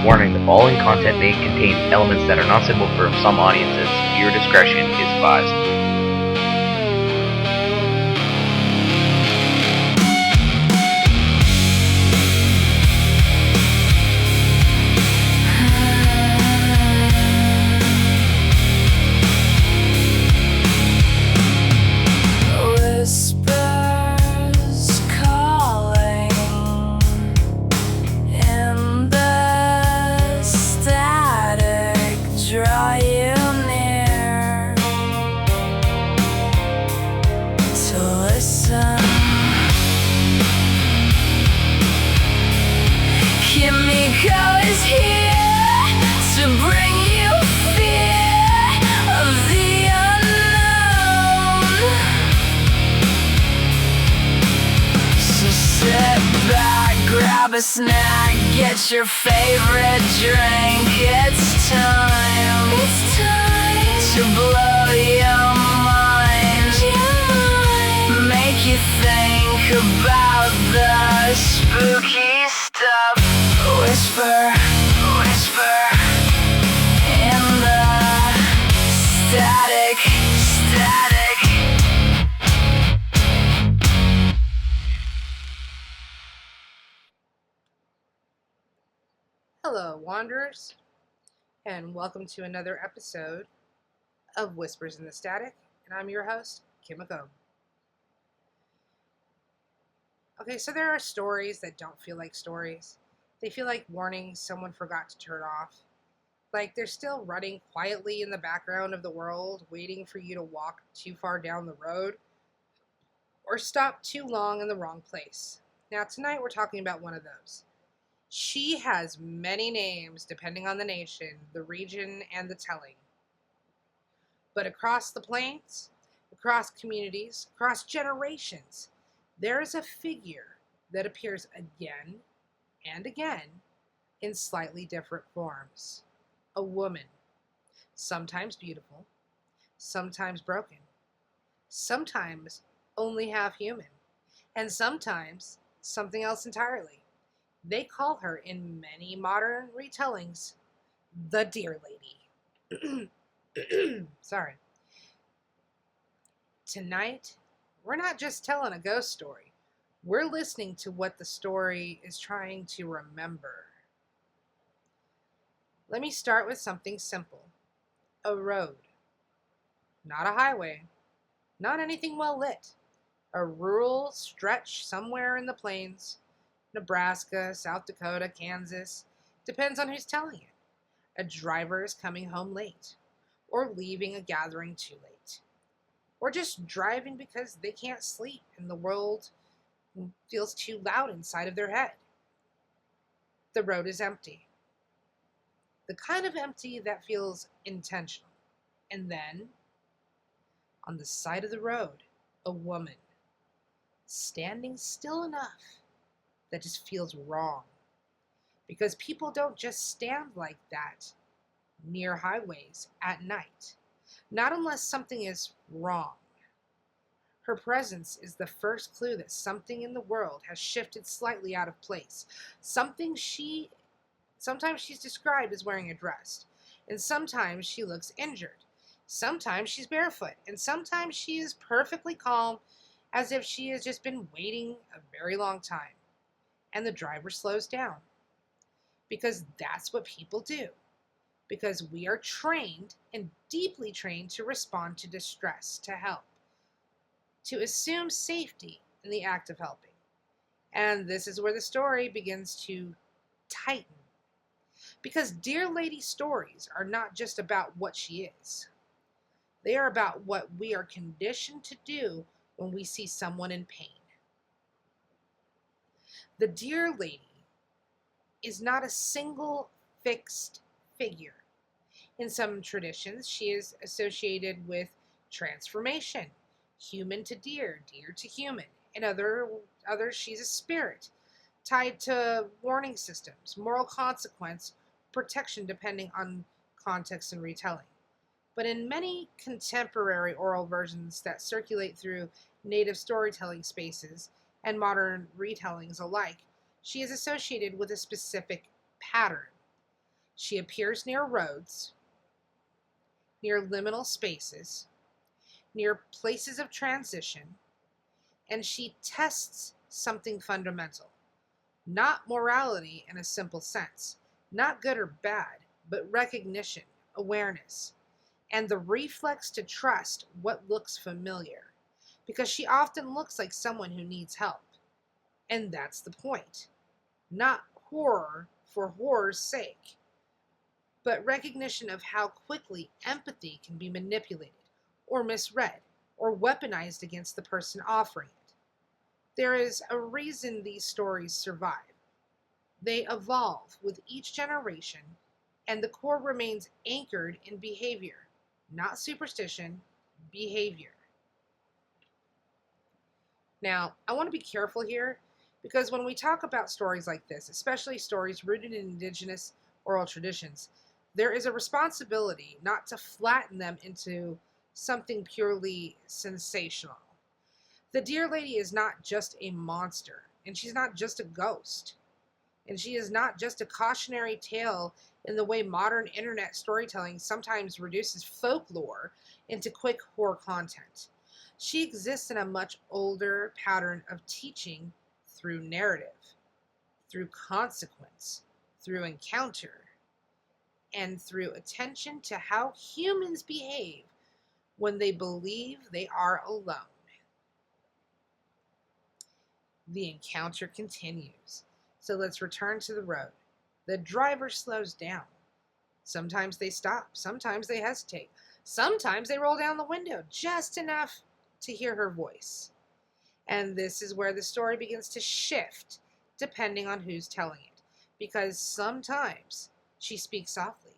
Warning, the following content may contain elements that are not suitable for some audiences. Viewer discretion is advised. Kimiko is here to bring you fear of the unknown. So sit back, grab a snack, get your favorite drink. It's time to blow your mind. Make you think about the spooky stuff. Whisper, whisper in the static. Hello, Wanderers, and welcome to another episode of Whispers in the Static, and I'm your host, Kimiko. Okay, so there are stories that don't feel like stories. They feel like warnings someone forgot to turn off. Like they're still running quietly in the background of the world, waiting for you to walk too far down the road or stop too long in the wrong place. Now, tonight we're talking about one of those. She has many names depending on the nation, the region, and the telling. But across the plains, across communities, across generations, there is a figure that appears again and again in slightly different forms. A woman, sometimes beautiful, sometimes broken, sometimes only half human, and sometimes something else entirely. They call her in many modern retellings the Deer Lady. Sorry. Tonight, we're not just telling a ghost story. We're listening to what the story is trying to remember. Let me start with something simple. A road. Not a highway. Not anything well lit. A rural stretch somewhere in the plains. Nebraska, South Dakota, Kansas. Depends on who's telling it. A driver is coming home late. Or leaving a gathering too late. Or just driving because they can't sleep and the world feels too loud inside of their head. The road is empty. The kind of empty that feels intentional. And then, on the side of the road, a woman, standing still enough that just feels wrong. Because people don't just stand like that near highways at night. Not unless something is wrong. Her presence is the first clue that something in the world has shifted slightly out of place. Sometimes she's described as wearing a dress, and sometimes she looks injured. Sometimes she's barefoot, and sometimes she is perfectly calm, as if she has just been waiting a very long time. And the driver slows down. Because that's what people do. Because we are trained and deeply trained to respond to distress, to help. To assume safety in the act of helping. And this is where the story begins to tighten. Because Dear Lady stories are not just about what she is. They are about what we are conditioned to do when we see someone in pain. The Dear Lady is not a single fixed figure. In some traditions, she is associated with transformation. Human to deer, deer to human. In others, she's a spirit, tied to warning systems, moral consequence, protection depending on context and retelling. But in many contemporary oral versions that circulate through native storytelling spaces and modern retellings alike, she is associated with a specific pattern. She appears near roads, near liminal spaces, near places of transition, and she tests something fundamental. Not morality in a simple sense, not good or bad, but recognition, awareness, and the reflex to trust what looks familiar, because she often looks like someone who needs help. And that's the point. Not horror for horror's sake, but recognition of how quickly empathy can be manipulated, or misread, or weaponized against the person offering it. There is a reason these stories survive. They evolve with each generation, and the core remains anchored in behavior, not superstition, behavior. Now, I want to be careful here because when we talk about stories like this, especially stories rooted in indigenous oral traditions, there is a responsibility not to flatten them into something purely sensational. The Deer Lady is not just a monster, and she's not just a ghost, and she is not just a cautionary tale in the way modern internet storytelling sometimes reduces folklore into quick horror content. She exists in a much older pattern of teaching through narrative, through consequence, through encounter, and through attention to how humans behave when they believe they are alone. The encounter continues. So let's return to the road. The driver slows down. Sometimes they stop. Sometimes they hesitate. Sometimes they roll down the window just enough to hear her voice. And this is where the story begins to shift depending on who's telling it. Because sometimes she speaks softly.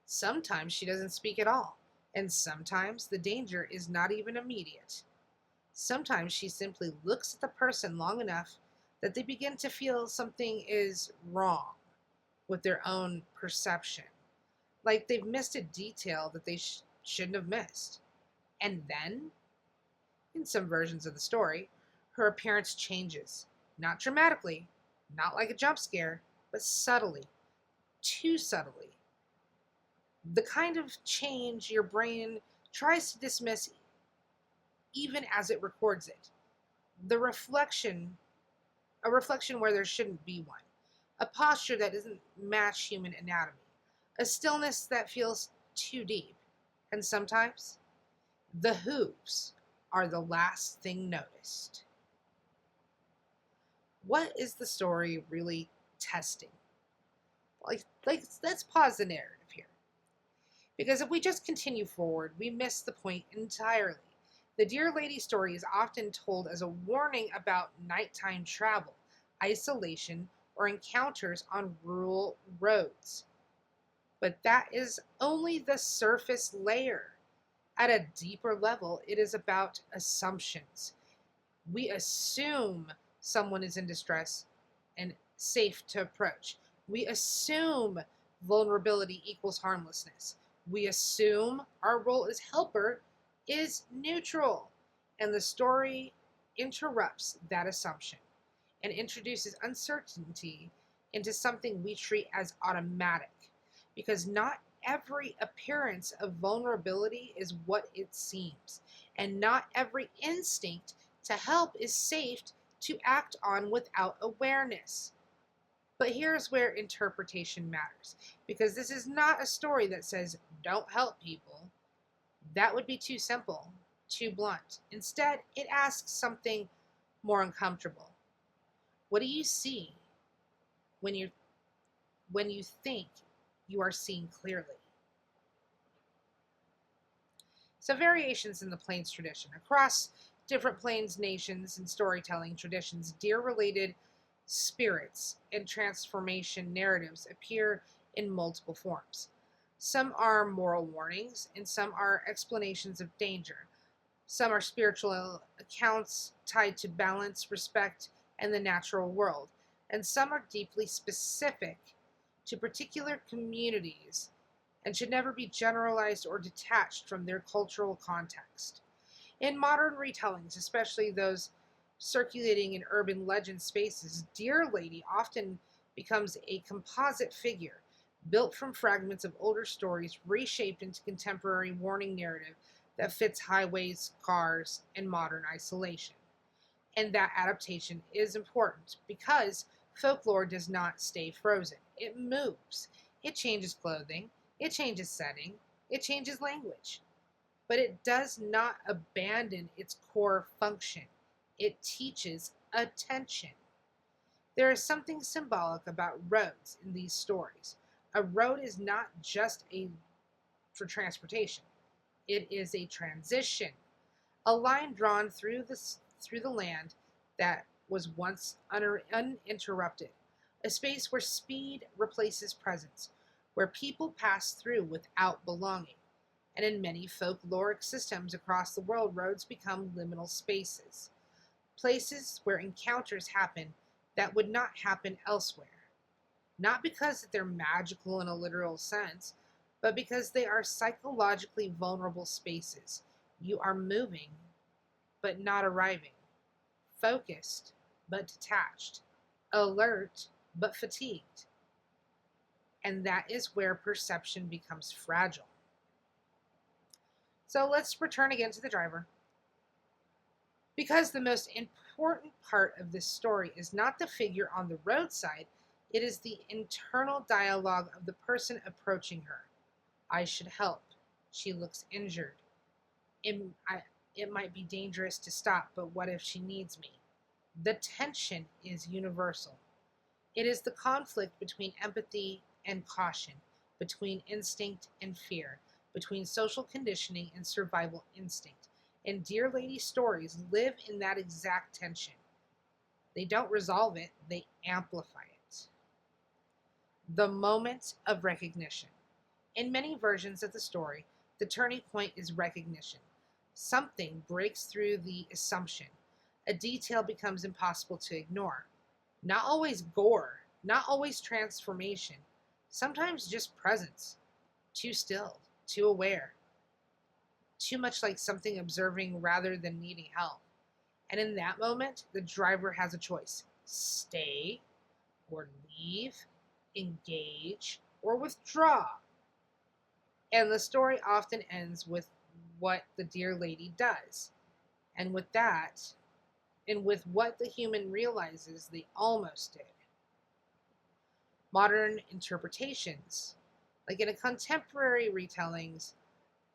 Sometimes she doesn't speak at all. And sometimes the danger is not even immediate. Sometimes she simply looks at the person long enough that they begin to feel something is wrong with their own perception. Like they've missed a detail that they shouldn't have missed. And then, in some versions of the story, her appearance changes. Not dramatically, not like a jump scare, but subtly. Too subtly. The kind of change your brain tries to dismiss even as it records it. A reflection where there shouldn't be one. A posture that doesn't match human anatomy. A stillness that feels too deep. And sometimes, the hooves are the last thing noticed. What is the story really testing? Let's pause the narrative here. Because if we just continue forward, we miss the point entirely. The Deer Lady story is often told as a warning about nighttime travel, isolation, or encounters on rural roads. But that is only the surface layer. At a deeper level, it is about assumptions. We assume someone is in distress and safe to approach. We assume vulnerability equals harmlessness. We assume our role as helper is neutral. And the story interrupts that assumption and introduces uncertainty into something we treat as automatic. Because not every appearance of vulnerability is what it seems. And not every instinct to help is safe to act on without awareness. But here's where interpretation matters. Because this is not a story that says, don't help people. That would be too simple, too blunt. Instead, it asks something more uncomfortable. What do you see when you think you are seeing clearly? So variations in the Plains tradition. Across different Plains nations and storytelling traditions, deer-related spirits and transformation narratives appear in multiple forms. Some are moral warnings, and some are explanations of danger. Some are spiritual accounts tied to balance, respect, and the natural world. And some are deeply specific to particular communities and should never be generalized or detached from their cultural context. In modern retellings, especially those circulating in urban legend spaces, Deer Lady often becomes a composite figure built from fragments of older stories reshaped into contemporary warning narrative that fits highways, cars, and modern isolation. And that adaptation is important because folklore does not stay frozen. It moves. It changes clothing, it changes setting, it changes language. But it does not abandon its core function. It teaches attention. There is something symbolic about roads in these stories. A road is not just for transportation. It is a transition, a line drawn through the land that was once uninterrupted, a space where speed replaces presence, where people pass through without belonging. And in many folkloric systems across the world, roads become liminal spaces, places where encounters happen that would not happen elsewhere. Not because they're magical in a literal sense, but because they are psychologically vulnerable spaces. You are moving, but not arriving, focused, but detached, alert, but fatigued. And that is where perception becomes fragile. So let's return again to the driver. Because the most important part of this story is not the figure on the roadside, it is the internal dialogue of the person approaching her. I should help. She looks injured. It might be dangerous to stop, but what if she needs me? The tension is universal. It is the conflict between empathy and caution, between instinct and fear, between social conditioning and survival instinct. And Dear Lady stories live in that exact tension. They don't resolve it, they amplify it. The moment of recognition. In many versions of the story, the turning point is recognition. Something breaks through the assumption. A detail becomes impossible to ignore. Not always gore, not always transformation, sometimes just presence. Too still, too aware, too much like something observing rather than needing help. And in that moment, the driver has a choice: stay or leave, engage or withdraw. And the story often ends with what the Dear Lady does. And with that, and with what the human realizes they almost did. Modern interpretations, like in a contemporary retellings,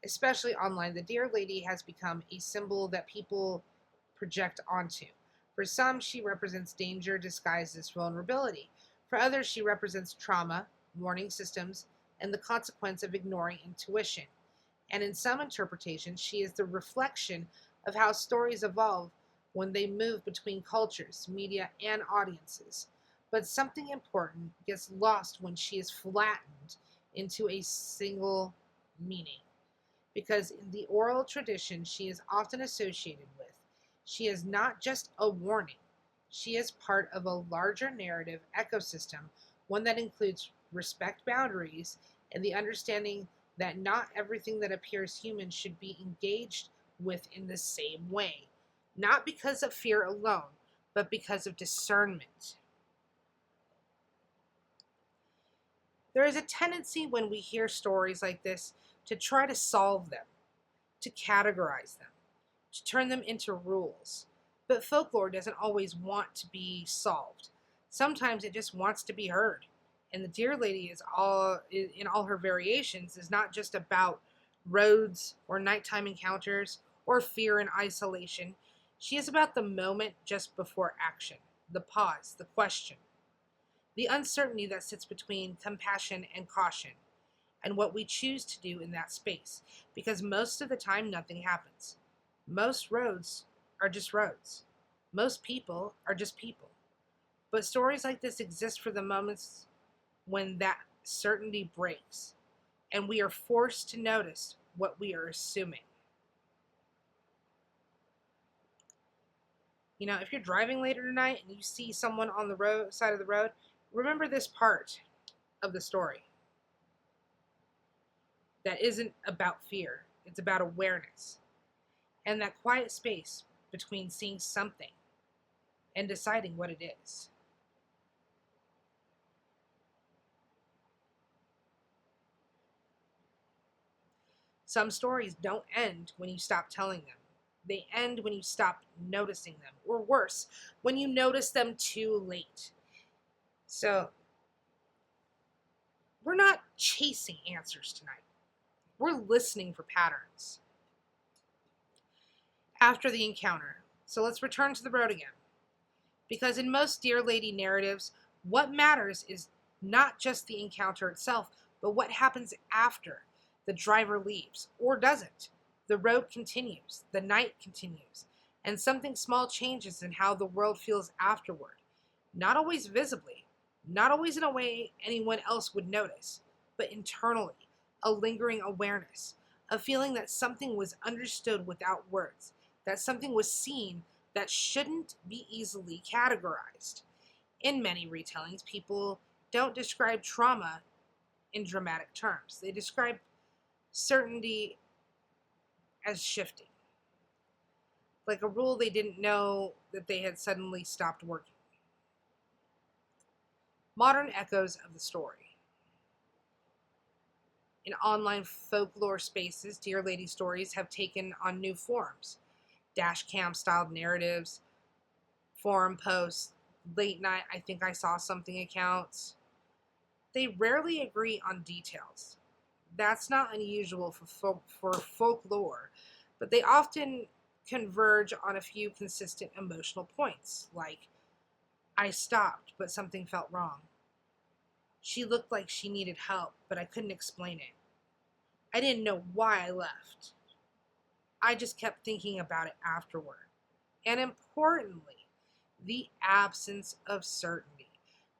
especially online, the Dear Lady has become a symbol that people project onto. For some, she represents danger disguised as vulnerability. For others, she represents trauma, warning systems, and the consequence of ignoring intuition. And in some interpretations, she is the reflection of how stories evolve when they move between cultures, media, and audiences. But something important gets lost when she is flattened into a single meaning. Because in the oral tradition she is often associated with, she is not just a warning. She is part of a larger narrative ecosystem, one that includes respect boundaries and the understanding that not everything that appears human should be engaged with in the same way. Not because of fear alone, but because of discernment. There is a tendency when we hear stories like this to try to solve them, to categorize them, to turn them into rules. But folklore doesn't always want to be solved. Sometimes it just wants to be heard. And the Dear Lady in all her variations is not just about roads or nighttime encounters or fear and isolation. She is about the moment just before action, the pause, the question, the uncertainty that sits between compassion and caution, and what we choose to do in that space, because most of the time nothing happens. Most roads are just roads. Most people are just people. But stories like this exist for the moments when that certainty breaks, and we are forced to notice what we are assuming. You know, if you're driving later tonight and you see someone on the side of the road, remember this part of the story. That isn't about fear. It's about awareness. And that quiet space between seeing something and deciding what it is. Some stories don't end when you stop telling them. They end when you stop noticing them, or worse, when you notice them too late. So, we're not chasing answers tonight. We're listening for patterns. After the encounter, so let's return to the road again. Because in most Dear Lady narratives, what matters is not just the encounter itself, but what happens after the driver leaves or doesn't. The road continues, the night continues, and something small changes in how the world feels afterward. Not always visibly, not always in a way anyone else would notice, but internally, a lingering awareness, a feeling that something was understood without words, that something was seen that shouldn't be easily categorized. In many retellings, people don't describe trauma in dramatic terms. They describe certainty as shifting, like a rule they didn't know that they had suddenly stopped working. Modern echoes of the story. In online folklore spaces, Dear Lady stories have taken on new forms. Dash cam styled narratives, forum posts, late night I think I saw something accounts. They rarely agree on details. That's not unusual for folklore, but they often converge on a few consistent emotional points, like, I stopped, but something felt wrong. She looked like she needed help, but I couldn't explain it. I didn't know why I left. I just kept thinking about it afterward. And importantly, the absence of certainty.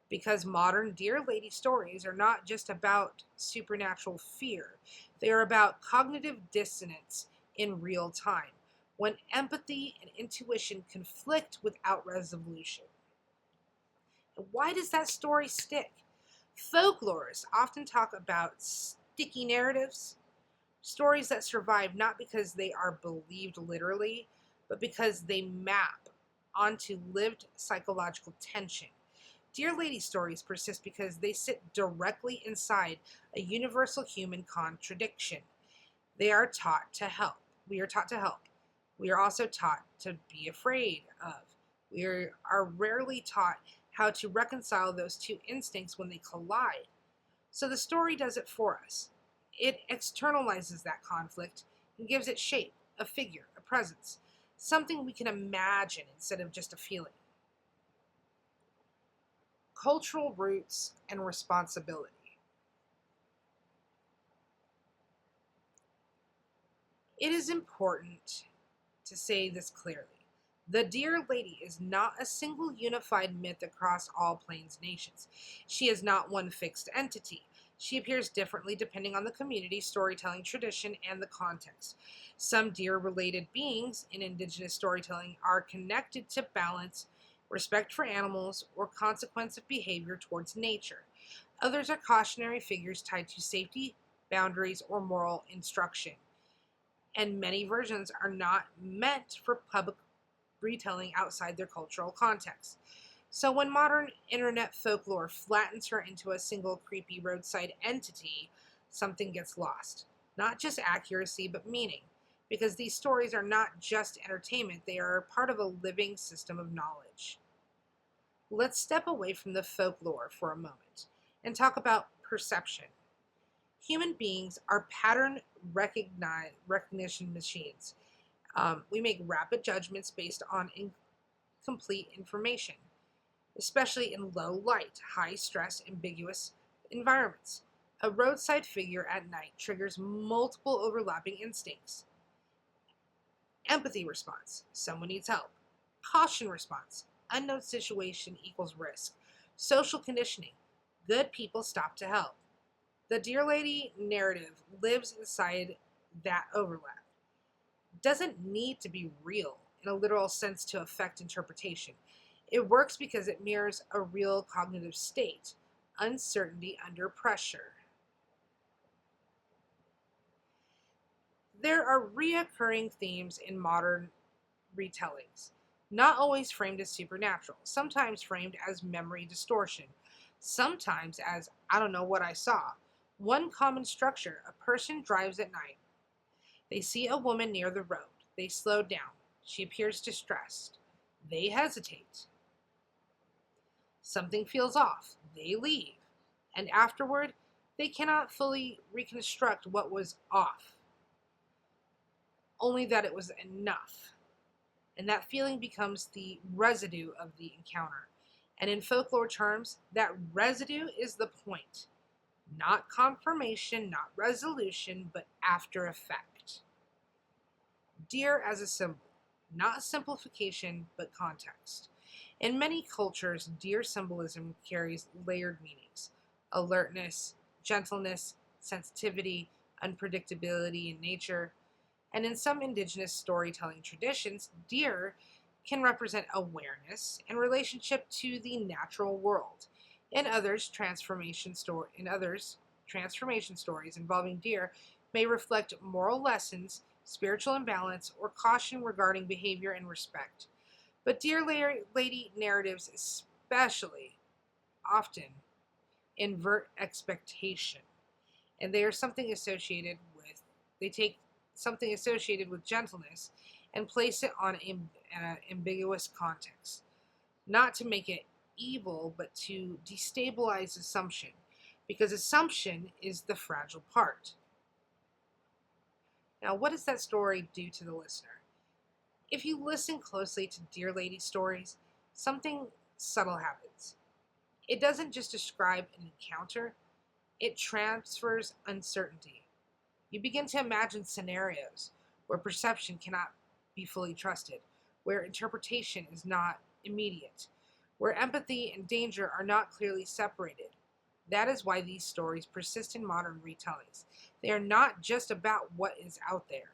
Because modern Dear Lady stories are not just about supernatural fear, they are about cognitive dissonance in real time, when empathy and intuition conflict without resolution. And why does that story stick? Folklorists often talk about sticky narratives, stories that survive not because they are believed literally, but because they map onto lived psychological tension. Dear Lady stories persist because they sit directly inside a universal human contradiction. They are taught to help. We are taught to help. We are also taught to be afraid of. We are rarely taught how to reconcile those two instincts when they collide. So the story does it for us. It externalizes that conflict and gives it shape, a figure, a presence, something we can imagine instead of just a feeling. Cultural roots and responsibility. It is important to say this clearly. The Dear Lady is not a single unified myth across all Plains nations. She is not one fixed entity. She appears differently depending on the community, storytelling tradition, and the context. Some deer-related beings in indigenous storytelling are connected to balance, respect for animals, or consequence of behavior towards nature. Others are cautionary figures tied to safety, boundaries, or moral instruction. And many versions are not meant for public retelling outside their cultural context. So when modern internet folklore flattens her into a single creepy roadside entity, something gets lost. Not just accuracy, but meaning. Because these stories are not just entertainment, they are part of a living system of knowledge. Let's step away from the folklore for a moment and talk about perception. Human beings are pattern recognition machines. We make rapid judgments based on incomplete information, especially in low light, high stress, ambiguous environments. A roadside figure at night triggers multiple overlapping instincts. Empathy response, someone needs help. Caution response, unknown situation equals risk. Social conditioning, good people stop to help. The Dear Lady narrative lives inside that overlap. Doesn't need to be real in a literal sense to affect interpretation. It works because it mirrors a real cognitive state, uncertainty under pressure. There are reoccurring themes in modern retellings, not always framed as supernatural, sometimes framed as memory distortion, sometimes as I don't know what I saw. One common structure: a person drives at night. They see a woman near the road. They slow down. She appears distressed. They hesitate. Something feels off. They leave. And afterward, they cannot fully reconstruct what was off, only that it was enough. And that feeling becomes the residue of the encounter. And in folklore terms, that residue is the point. Not confirmation, not resolution, but after effect. Deer as a symbol, not simplification, but context. In many cultures, deer symbolism carries layered meanings: alertness, gentleness, sensitivity, unpredictability in nature. And in some indigenous storytelling traditions, deer can represent awareness and relationship to the natural world. In others, transformation stories involving deer may reflect moral lessons, spiritual imbalance, or caution regarding behavior and respect. But deer lady narratives especially often invert expectation, and they take something associated with gentleness and place it on an ambiguous context, not to make it evil, but to destabilize assumption, because assumption is the fragile part. Now, what does that story do to the listener? If you listen closely to Dear Lady stories, something subtle happens. It doesn't just describe an encounter, it transfers uncertainty. You begin to imagine scenarios where perception cannot be fully trusted, where interpretation is not immediate, where empathy and danger are not clearly separated. That is why these stories persist in modern retellings. They are not just about what is out there.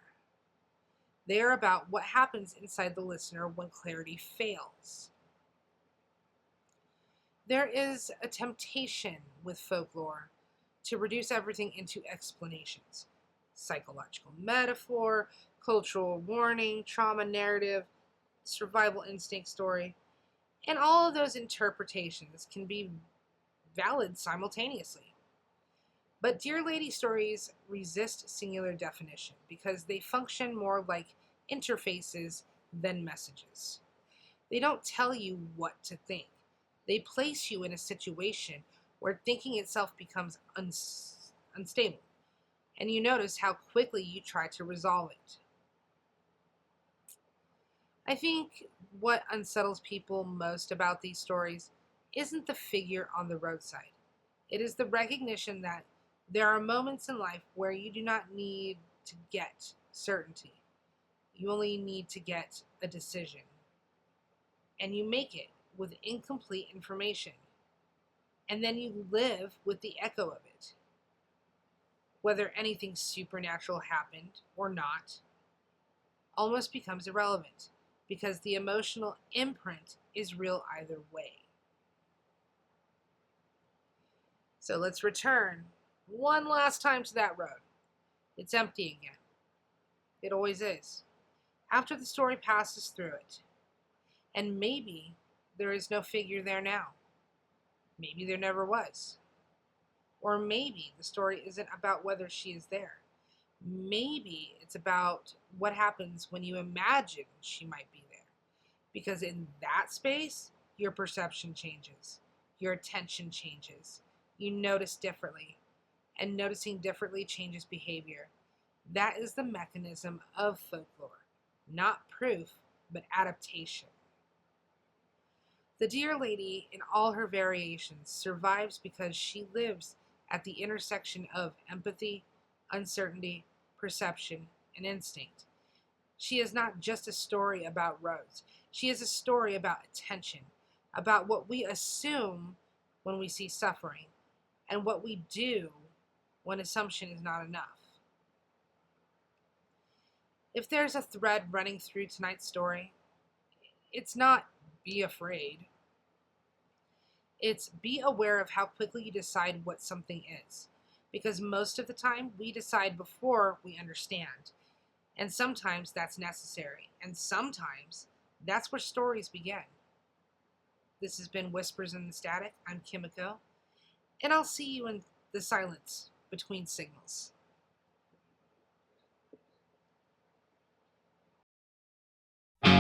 They are about what happens inside the listener when clarity fails. There is a temptation with folklore to reduce everything into explanations: psychological metaphor, cultural warning, trauma narrative, survival instinct story. And all of those interpretations can be valid simultaneously. But Dear Lady stories resist singular definition because they function more like interfaces than messages. They don't tell you what to think. They place you in a situation where thinking itself becomes unstable, and you notice how quickly you try to resolve it. I think what unsettles people most about these stories isn't the figure on the roadside. It is the recognition that there are moments in life where you do not need to get certainty. You only need to get a decision. And you make it with incomplete information. And then you live with the echo of it. Whether anything supernatural happened or not almost becomes irrelevant, because the emotional imprint is real either way. So let's return one last time to that road. It's empty again. It always is. After the story passes through it. And maybe there is no figure there now. Maybe there never was. Or maybe the story isn't about whether she is there. Maybe it's about what happens when you imagine she might be there. Because in that space, your perception changes. Your attention changes. You notice differently. And noticing differently changes behavior. That is the mechanism of folklore. Not proof, but adaptation. The Dear Lady, in all her variations, survives because she lives at the intersection of empathy, uncertainty, perception, and instinct. She is not just a story about roads. She is a story about attention, about what we assume when we see suffering, and what we do when assumption is not enough. If there's a thread running through tonight's story, it's not be afraid. It's be aware of how quickly you decide what something is. Because most of the time, we decide before we understand. And sometimes that's necessary. And sometimes that's where stories begin. This has been Whispers in the Static. I'm Kimiko. And I'll see you in the silence between signals.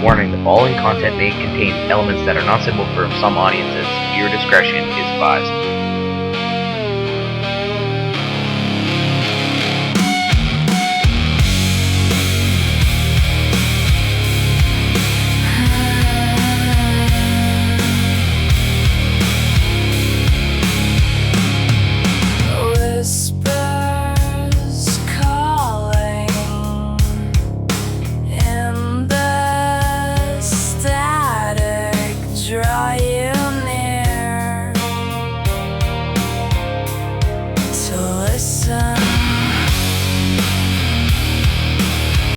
Warning, the following content may contain elements that are not suitable for some audiences. Viewer discretion is advised.